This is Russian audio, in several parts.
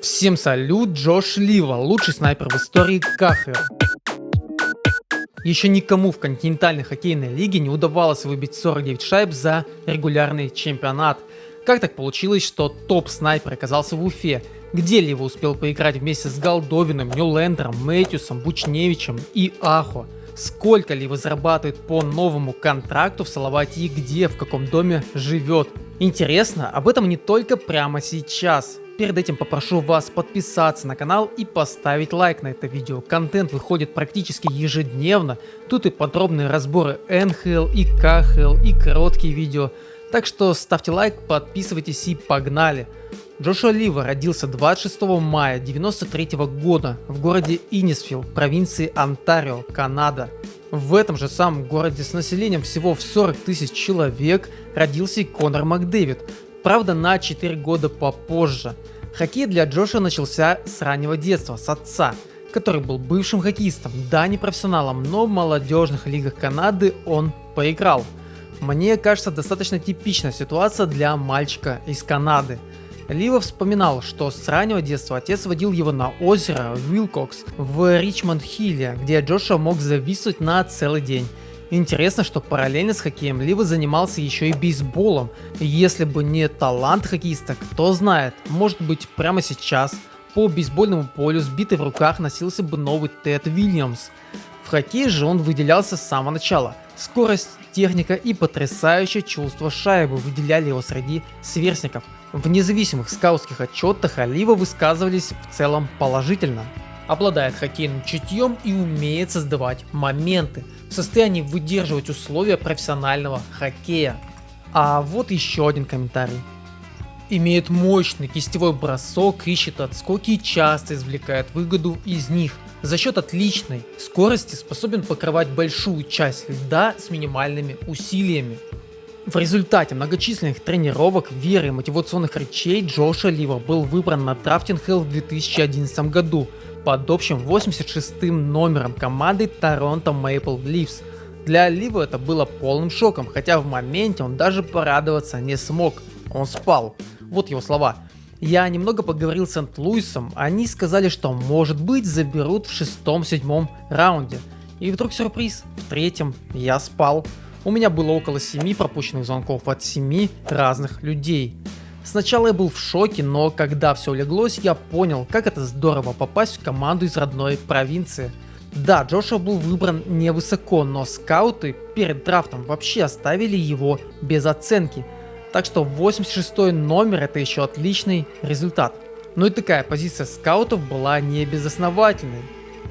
Всем салют, Джош Лива, лучший снайпер в истории КХЛ. Еще никому в континентальной хоккейной лиге не удавалось выбить 49 шайб за регулярный чемпионат. Как так получилось, что топ-снайпер оказался в Уфе, где Лива успел поиграть вместе с Голдовиным, Ньюлендером, Мэтьюсом, Бучневичем и Ахо? Сколько Лива зарабатывает по новому контракту в Салавате и где, в каком доме живет? Интересно, об этом не только прямо сейчас. Перед этим попрошу вас подписаться на канал и поставить лайк на это видео. Контент выходит практически ежедневно. Тут и подробные разборы НХЛ и КХЛ и короткие видео. Так что ставьте лайк, подписывайтесь и погнали. Джошуа Лива родился 26 мая 1993 года в городе Иннисфилл, провинции Онтарио, Канада. В этом же самом городе с населением всего в 40 тысяч человек родился и Конор Макдэвид. Правда, на 4 года попозже. Хоккей для Джоша начался с раннего детства, с отца, который был бывшим хоккеистом, да не профессионалом, но в молодежных лигах Канады он поиграл. Мне кажется, достаточно типичная ситуация для мальчика из Канады. Лива вспоминал, что с раннего детства отец водил его на озеро Вилкокс в Ричмонд-Хилле, где Джоша мог зависнуть на целый день. Интересно, что параллельно с хоккеем Лива занимался еще и бейсболом. Если бы не талант хоккеиста, кто знает, может быть прямо сейчас по бейсбольному полю с битой в руках носился бы новый Тед Уильямс. В хоккее же он выделялся с самого начала. Скорость, техника и потрясающее чувство шайбы выделяли его среди сверстников. В независимых скаутских отчетах о Лива высказывались в целом положительно. Обладает хоккейным чутьем и умеет создавать моменты, в состоянии выдерживать условия профессионального хоккея. А вот еще один комментарий. Имеет мощный кистевой бросок, ищет отскоки и часто извлекает выгоду из них. За счет отличной скорости способен покрывать большую часть льда с минимальными усилиями. В результате многочисленных тренировок, веры и мотивационных речей Джоша Лива был выбран на драфте НХЛ в 2011 году под общим 86-м номером команды Торонто Мэйпл Лифс. Для Лива это было полным шоком, хотя в моменте он даже порадоваться не смог. Он спал. Вот его слова. «Я немного поговорил с Сент-Луисом, они сказали, что может быть заберут в 6-7 раунде. И вдруг сюрприз, в 3-м я спал. У меня было около 7 пропущенных звонков от 7 разных людей. Сначала я был в шоке, но когда все улеглось, я понял, как это здорово попасть в команду из родной провинции. Да, Джошуа был выбран невысоко, но скауты перед драфтом вообще оставили его без оценки. Так что 86-й номер это еще отличный результат. Но и такая позиция скаутов была не безосновательной.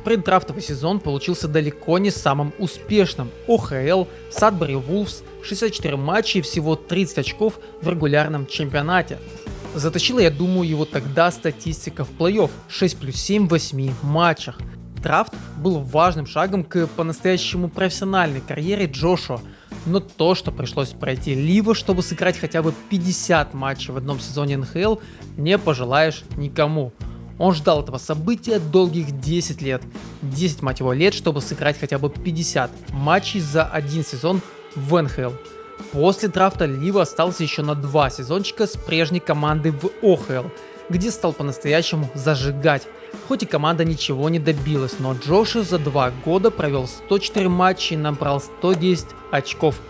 Преддрафтовый сезон получился далеко не самым успешным. ОХЛ, Садбери Вулфс, 64 матча и всего 30 очков в регулярном чемпионате. Затащила, я думаю, его тогда статистика в плей-офф 6+7 в 8 матчах. Драфт был важным шагом к по-настоящему профессиональной карьере Джошуа, но то, что пришлось пройти Ливу, чтобы сыграть хотя бы 50 матчей в одном сезоне НХЛ, не пожелаешь никому. Он ждал этого события долгих 10 лет. 10, мать его, лет, чтобы сыграть хотя бы 50 матчей за один сезон в НХЛ. После драфта Лива остался еще на 2 сезончика с прежней командой в ОХЛ, где стал по-настоящему зажигать. Хоть и команда ничего не добилась, но Джошу за 2 года провел 104 матча и набрал 110 очков.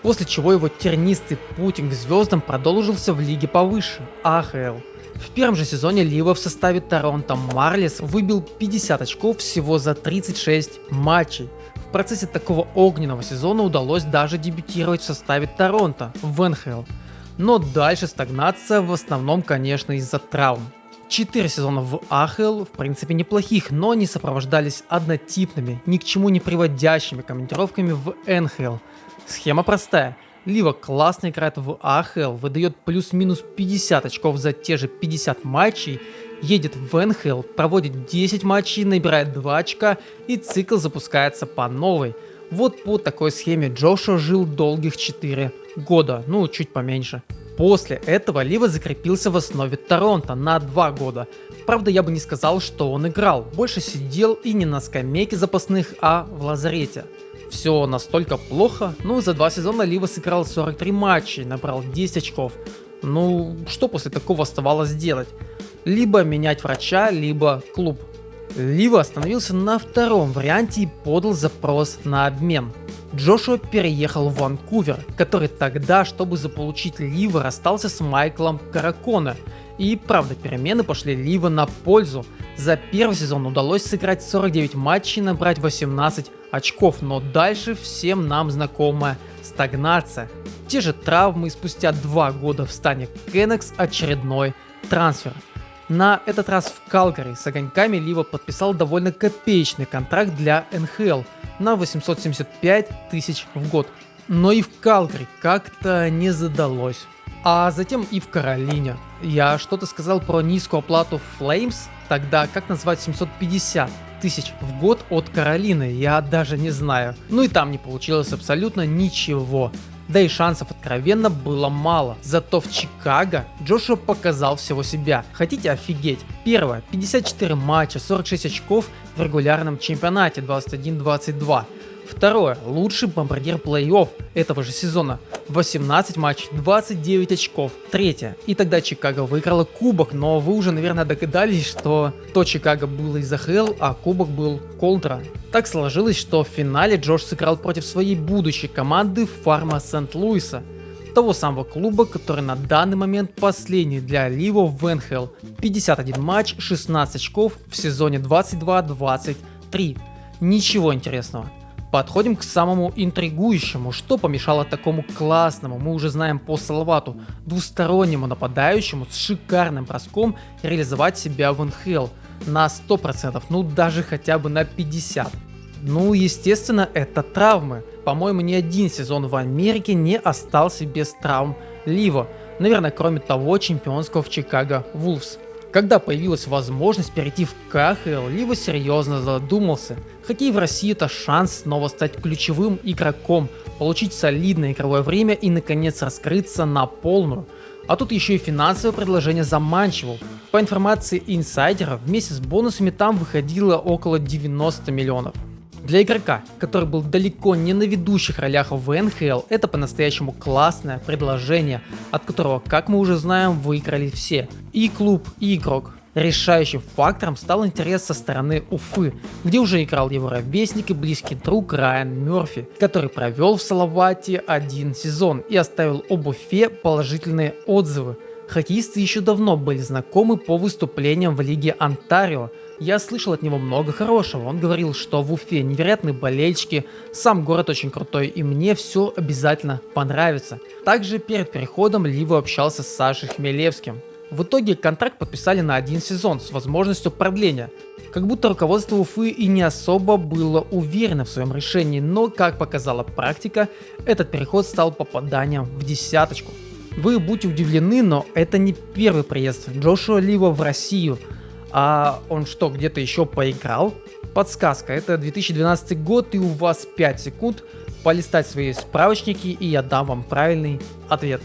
После чего его тернистый путь к звездам продолжился в лиге повыше, АХЛ. В первом же сезоне Лива в составе Торонто Марлис выбил 50 очков всего за 36 матчей. В процессе такого огненного сезона удалось даже дебютировать в составе Торонто в НХЛ. Но дальше стагнация, в основном, конечно, из-за травм. 4 сезона в АХЛ в принципе неплохих, но они сопровождались однотипными, ни к чему не приводящими командировками в НХЛ. Схема простая. Лива классно играет в АХЛ, выдает плюс-минус 50 очков за те же 50 матчей, едет в НХЛ, проводит 10 матчей, набирает 2 очка и цикл запускается по новой. Вот по такой схеме Джошуа жил долгих 4 года, ну чуть поменьше. После этого Лива закрепился в основе Торонто на 2 года. Правда, я бы не сказал, что он играл, больше сидел и не на скамейке запасных, а в лазарете. Все настолько плохо, за 2 сезона Лива сыграл 43 матча и набрал 10 очков. Что после такого оставалось делать? Либо менять врача, либо клуб. Лива остановился на втором варианте и подал запрос на обмен. Джошуа переехал в Ванкувер, который тогда, чтобы заполучить Лива, расстался с Майклом Караконе. И правда, перемены пошли Лива на пользу. За первый сезон удалось сыграть 49 матчей и набрать 18 очков, но дальше всем нам знакомая стагнация. Те же травмы, и спустя 2 года в стане Кеннекс очередной трансфер. На этот раз в Калгари с огоньками Лива подписал довольно копеечный контракт для НХЛ на 875 тысяч в год. Но и в Калгари как-то не задалось. А затем и в Каролине. Я что-то сказал про низкую оплату Flames, тогда как назвать 750 тысяч в год от Каролины, я даже не знаю. Ну и там не получилось абсолютно ничего. Да и шансов откровенно было мало. Зато в Чикаго Джошуа показал всего себя. Хотите офигеть? Первое, 54 матча, 46 очков в регулярном чемпионате 21-22. Второе, лучший бомбардир плей-офф этого же сезона. 18 матчей, 29 очков. Третье, и тогда Чикаго выиграла кубок, но вы уже, наверное, догадались, что то Чикаго было из АХЛ, а кубок был Колтра. Так сложилось, что в финале Джош сыграл против своей будущей команды Фарма Сент-Луиса. Того самого клуба, который на данный момент последний для Лива в НХЛ. 51 матч, 16 очков в сезоне 22-23. Ничего интересного. Подходим к самому интригующему, что помешало такому классному, мы уже знаем по Салавату, двустороннему нападающему с шикарным броском реализовать себя в НХЛ на 100%, ну даже хотя бы на 50%. Ну естественно это травмы, по-моему ни один сезон в Америке не остался без травм Лива, наверное кроме того чемпионского в Чикаго Вулфс. Когда появилась возможность перейти в КХЛ, Лива серьезно задумался. Хоккей в России — это шанс снова стать ключевым игроком, получить солидное игровое время и наконец раскрыться на полную. А тут еще и финансовое предложение заманчиво. По информации инсайдеров, вместе с бонусами там выходило около 90 миллионов. Для игрока, который был далеко не на ведущих ролях в НХЛ, это по-настоящему классное предложение, от которого, как мы уже знаем, выиграли все. И клуб, и игрок. Решающим фактором стал интерес со стороны Уфы, где уже играл его ровесник и близкий друг Райан Мерфи, который провел в Салавате 1 сезон и оставил об Уфе положительные отзывы. Хоккеисты еще давно были знакомы по выступлениям в Лиге Онтарио. Я слышал от него много хорошего, он говорил, что в Уфе невероятные болельщики, сам город очень крутой и мне все обязательно понравится. Также перед переходом Лива общался с Сашей Хмелевским. В итоге контракт подписали на 1 сезон с возможностью продления. Как будто руководство Уфы и не особо было уверено в своем решении, но как показала практика, этот переход стал попаданием в десяточку. Вы будете удивлены, но это не первый приезд Джошуа Лива в Россию. А он что, где-то еще поиграл? Подсказка, это 2012 год и у вас 5 секунд полистать свои справочники и я дам вам правильный ответ.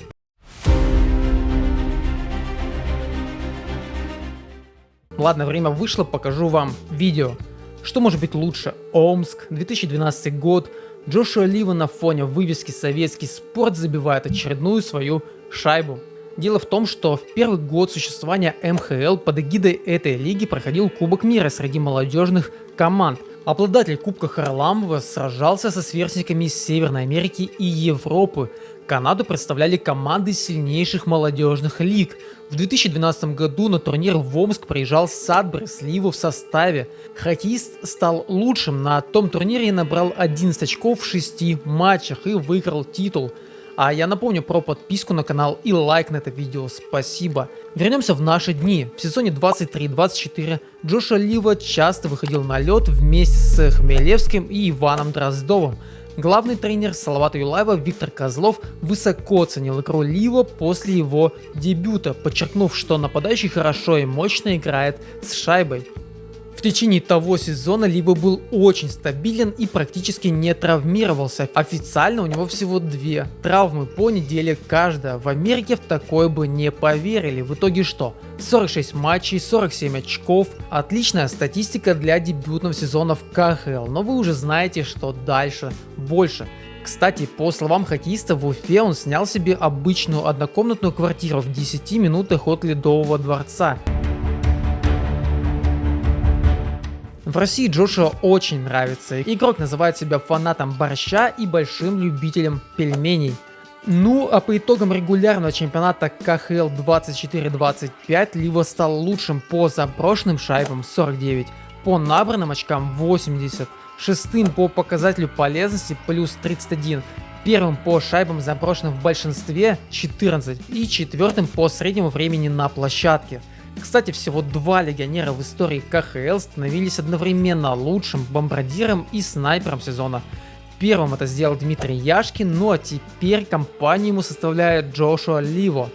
Ладно, время вышло, покажу вам видео. Что может быть лучше? Омск, 2012 год. Джошуа Лива на фоне вывески «Советский спорт» забивает очередную свою шайбу. Дело в том, что в первый год существования МХЛ под эгидой этой лиги проходил Кубок мира среди молодежных команд. Обладатель Кубка Харламова сражался со сверстниками из Северной Америки и Европы. Канаду представляли команды сильнейших молодежных лиг. В 2012 году на турнир в Омск приезжал Садбери с Ливу в составе. Хоккеист стал лучшим на том турнире и набрал 11 очков в 6 матчах и выиграл титул. А я напомню про подписку на канал и лайк на это видео, спасибо. Вернемся в наши дни. В сезоне 23-24 Джошуа Лива часто выходил на лед вместе с Хмелевским и Иваном Дроздовым. Главный тренер Салавата Юлаева Виктор Козлов высоко оценил игру Лива после его дебюта, подчеркнув, что нападающий хорошо и мощно играет с шайбой. В течение того сезона Лива был очень стабилен и практически не травмировался. Официально у него всего 2 травмы по неделе каждая. В Америке в такое бы не поверили. В итоге что? 46 матчей, 47 очков. Отличная статистика для дебютного сезона в КХЛ. Но вы уже знаете, что дальше больше. Кстати, по словам хоккеиста, в Уфе он снял себе обычную однокомнатную квартиру в 10 минутах от Ледового дворца. В России Джошуа очень нравится. Игрок называет себя фанатом борща и большим любителем пельменей. Ну, а по итогам регулярного чемпионата КХЛ 24-25 Ливо стал лучшим по заброшенным шайбам 49, по набранным очкам 80, шестым по показателю полезности плюс 31, первым по шайбам заброшенным в большинстве 14 и четвертым по среднему времени на площадке. Кстати, всего два легионера в истории КХЛ становились одновременно лучшим бомбардиром и снайпером сезона. Первым это сделал Дмитрий Яшкин, ну а теперь компанию ему составляет Джошуа Ливо.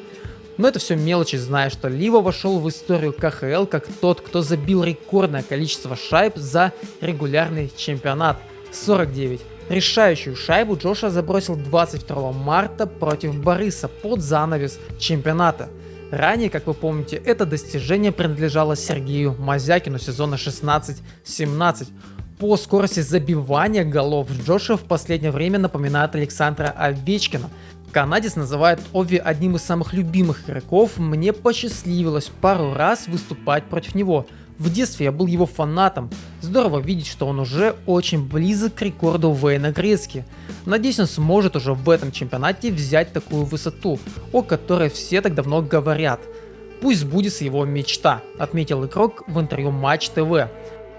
Но это все мелочи, зная, что Ливо вошел в историю КХЛ как тот, кто забил рекордное количество шайб за регулярный чемпионат – 49. Решающую шайбу Джошуа забросил 22 марта против Бориса под занавес чемпионата. Ранее, как вы помните, это достижение принадлежало Сергею Мазякину сезона 16-17. По скорости забивания голов Джошуа в последнее время напоминает Александра Овечкина. Канадец называет Ови одним из самых любимых игроков, мне посчастливилось пару раз выступать против него. В детстве я был его фанатом. Здорово видеть, что он уже очень близок к рекорду Вейна Грецки. Надеюсь, он сможет уже в этом чемпионате взять такую высоту, о которой все так давно говорят. Пусть сбудется его мечта, отметил игрок в интервью Матч ТВ.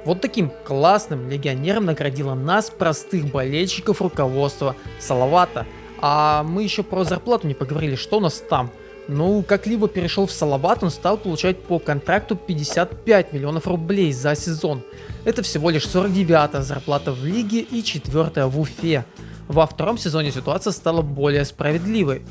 Вот таким классным легионером наградило нас, простых болельщиков, руководство Салавата. А мы еще про зарплату не поговорили, что у нас там? Ну, как Ливо перешел в Салават, он стал получать по контракту 55 миллионов рублей за сезон. Это всего лишь 49-я зарплата в лиге и 4-я в Уфе. Во втором сезоне ситуация стала более справедливой.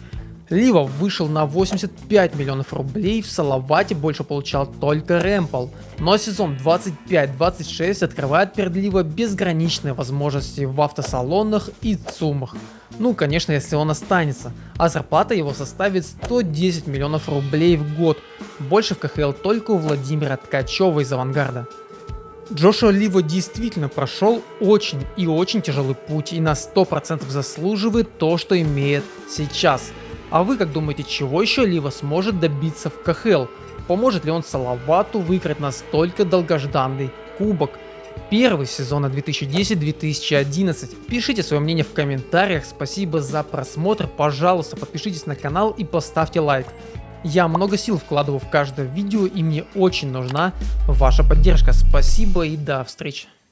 Ливо вышел на 85 миллионов рублей, в Салавате больше получал только Рэмпл. Но сезон 25-26 открывает перед Ливо безграничные возможности в автосалонах и ЦУМах. Ну, конечно, если он останется. А зарплата его составит 110 миллионов рублей в год. Больше в КХЛ только у Владимира Ткачева из Авангарда. Джошуа Ливо действительно прошел очень и очень тяжелый путь и на 100% заслуживает то, что имеет сейчас. А вы как думаете, чего еще Ливо сможет добиться в КХЛ? Поможет ли он Салавату выиграть настолько долгожданный кубок? Первый сезона 2010-2011. Пишите свое мнение в комментариях. Спасибо за просмотр. Пожалуйста, подпишитесь на канал и поставьте лайк. Я много сил вкладываю в каждое видео и мне очень нужна ваша поддержка. Спасибо и до встречи.